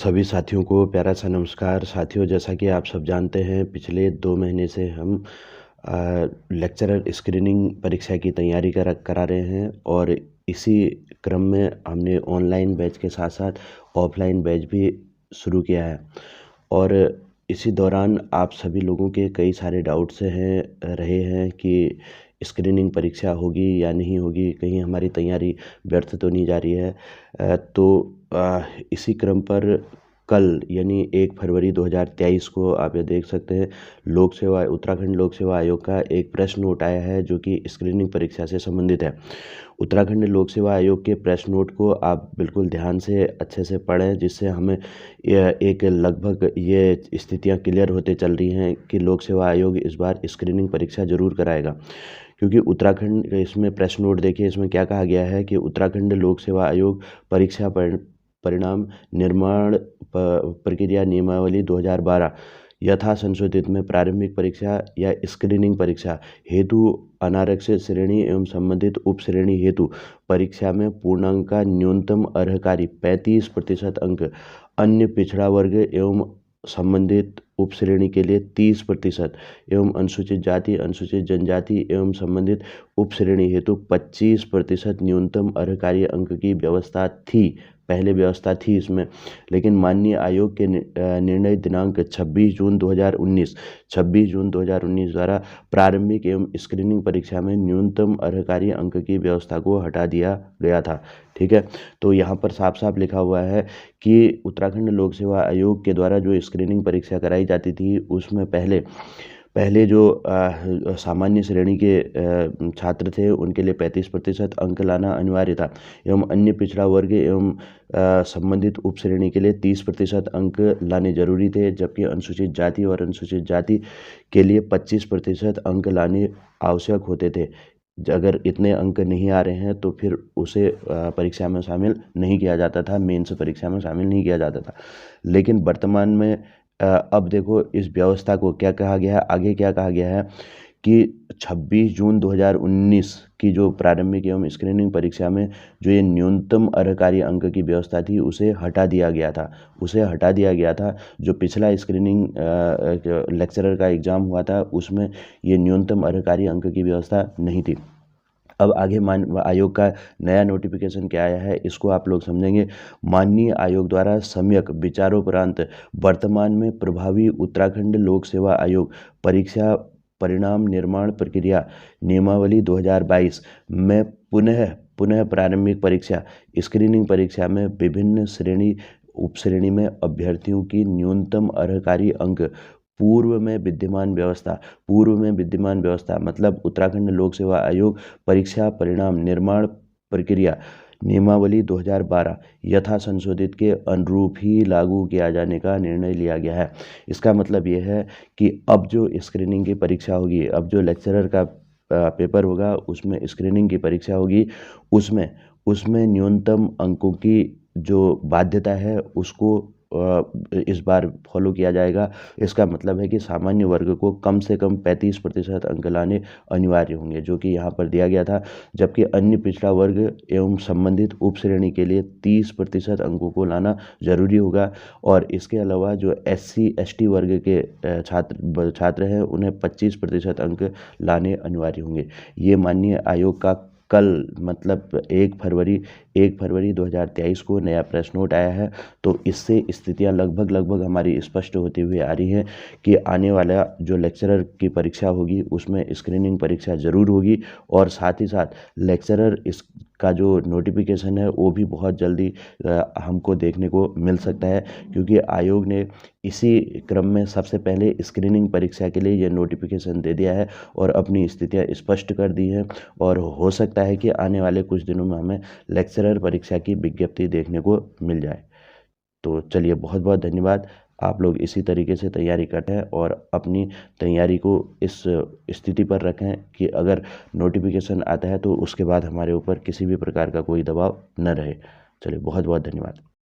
सभी साथियों को प्यारा सा नमस्कार। साथियों, जैसा कि आप सब जानते हैं, पिछले 2 महीने से हम लेक्चरर स्क्रीनिंग परीक्षा की तैयारी करा रहे हैं और इसी क्रम में हमने ऑनलाइन बैच के साथ-साथ ऑफ़लाइन बैच भी शुरू किया है। और इसी दौरान आप सभी लोगों के कई सारे डाउट्स रहे हैं कि स्क्रीनिंग परीक्षा होगी या नहीं होगी, कहीं हमारी तैयारी व्यर्थ तो नहीं जा रही है। इसी क्रम पर कल यानी 1 फरवरी 2023 को आप ये देख सकते हैं, उत्तराखंड लोक सेवा आयोग का एक प्रेस नोट आया है जो कि स्क्रीनिंग परीक्षा से संबंधित है। उत्तराखंड लोक सेवा आयोग के प्रेस नोट को आप बिल्कुल ध्यान से अच्छे से पढ़ें, जिससे हमें एक लगभग ये स्थितियाँ क्लियर होते चल रही हैं कि लोक सेवा आयोग इस बार स्क्रीनिंग परीक्षा ज़रूर कराएगा। क्योंकि उत्तराखंड इसमें प्रेस नोट देखिए, इसमें क्या कहा गया है कि उत्तराखंड लोक सेवा आयोग परीक्षा परिणाम निर्माण प्रक्रिया नियमावली 2012 यथा संशोधित में प्रारंभिक परीक्षा या स्क्रीनिंग परीक्षा हेतु अनारक्षित श्रेणी एवं संबंधित उप श्रेणी हेतु परीक्षा में पूर्णांक का न्यूनतम अर्हकारी 35% अंक, अन्य पिछड़ा वर्ग एवं संबंधित उप श्रेणी के लिए 30% एवं अनुसूचित जाति, अनुसूचित जनजाति एवं संबंधित उप श्रेणी हेतु 25% न्यूनतम अर्हकारी अंक की व्यवस्था थी। पहले व्यवस्था थी इसमें, लेकिन माननीय आयोग के निर्णय दिनांक 26 जून 2019 द्वारा प्रारंभिक एवं स्क्रीनिंग परीक्षा में न्यूनतम अर्हकारी अंक की व्यवस्था को हटा दिया गया था। ठीक है, तो यहाँ पर साफ-साफ लिखा हुआ है कि उत्तराखंड लोक सेवा आयोग के द्वारा जो स्क्रीनिंग परीक्षा कराई जाती थी, उसमें पहले जो सामान्य श्रेणी के छात्र थे, उनके लिए 35% अंक लाना अनिवार्य था एवं अन्य पिछड़ा वर्ग एवं संबंधित उप श्रेणी के लिए 30% अंक लाने जरूरी थे, जबकि अनुसूचित जाति और अनुसूचित जाति के लिए 25% अंक लाने आवश्यक होते थे। अगर इतने अंक नहीं आ रहे हैं तो फिर उसे परीक्षा में शामिल नहीं किया जाता था, मेंस परीक्षा में शामिल नहीं किया जाता था। लेकिन वर्तमान में अब देखो इस व्यवस्था को क्या कहा गया है, आगे क्या कहा गया है कि 26 जून 2019 की जो प्रारंभिक एवं स्क्रीनिंग परीक्षा में जो ये न्यूनतम अर्हकारी अंक की व्यवस्था थी, उसे हटा दिया गया था। जो पिछला स्क्रीनिंग लेक्चरर का एग्ज़ाम हुआ था, उसमें ये न्यूनतम अर्हकारी अंक की व्यवस्था नहीं थी। अब आगे आयोग का नया नोटिफिकेशन क्या आया है, इसको आप लोग समझेंगे। माननीय आयोग द्वारा सम्यक विचारोपरांत वर्तमान में प्रभावी उत्तराखंड लोक सेवा आयोग परीक्षा परिणाम निर्माण प्रक्रिया नियमावली 2022 में पुनः प्रारंभिक परीक्षा स्क्रीनिंग परीक्षा में विभिन्न उप श्रेणी में अभ्यर्थियों की न्यूनतम अर्हकारी अंक पूर्व में विद्यमान व्यवस्था मतलब उत्तराखंड लोक सेवा आयोग परीक्षा परिणाम निर्माण प्रक्रिया नियमावली 2012 यथा संशोधित के अनुरूप ही लागू किया जाने का निर्णय लिया गया है। इसका मतलब ये है कि अब जो स्क्रीनिंग की परीक्षा होगी, अब जो लेक्चरर का पेपर होगा, उसमें स्क्रीनिंग की परीक्षा होगी, उसमें न्यूनतम अंकों की जो बाध्यता है उसको इस बार फॉलो किया जाएगा। इसका मतलब है कि सामान्य वर्ग को कम से कम 35% अंक लाने अनिवार्य होंगे, जो कि यहाँ पर दिया गया था, जबकि अन्य पिछड़ा वर्ग एवं संबंधित उप श्रेणी के लिए 30% अंकों को लाना जरूरी होगा। और इसके अलावा जो SC ST वर्ग के छात्र हैं, उन्हें 25% अंक लाने अनिवार्य होंगे। ये माननीय आयोग का कल मतलब 1 फरवरी 2023 को नया प्रेस नोट आया है। तो इससे स्थितियां लगभग हमारी स्पष्ट होती हुई आ रही हैं कि आने वाला जो लेक्चरर की परीक्षा होगी, उसमें स्क्रीनिंग परीक्षा ज़रूर होगी और साथ ही साथ लेक्चरर का जो नोटिफिकेशन है वो भी बहुत जल्दी हमको देखने को मिल सकता है, क्योंकि आयोग ने इसी क्रम में सबसे पहले स्क्रीनिंग परीक्षा के लिए ये नोटिफिकेशन दे दिया है और अपनी स्थितियां स्पष्ट कर दी हैं। और हो सकता है कि आने वाले कुछ दिनों में हमें लेक्चरर परीक्षा की विज्ञप्ति देखने को मिल जाए। तो चलिए, बहुत बहुत धन्यवाद। आप लोग इसी तरीके से तैयारी करें और अपनी तैयारी को इस स्थिति पर रखें कि अगर नोटिफिकेशन आता है तो उसके बाद हमारे ऊपर किसी भी प्रकार का कोई दबाव न रहे। चलिए, बहुत बहुत धन्यवाद।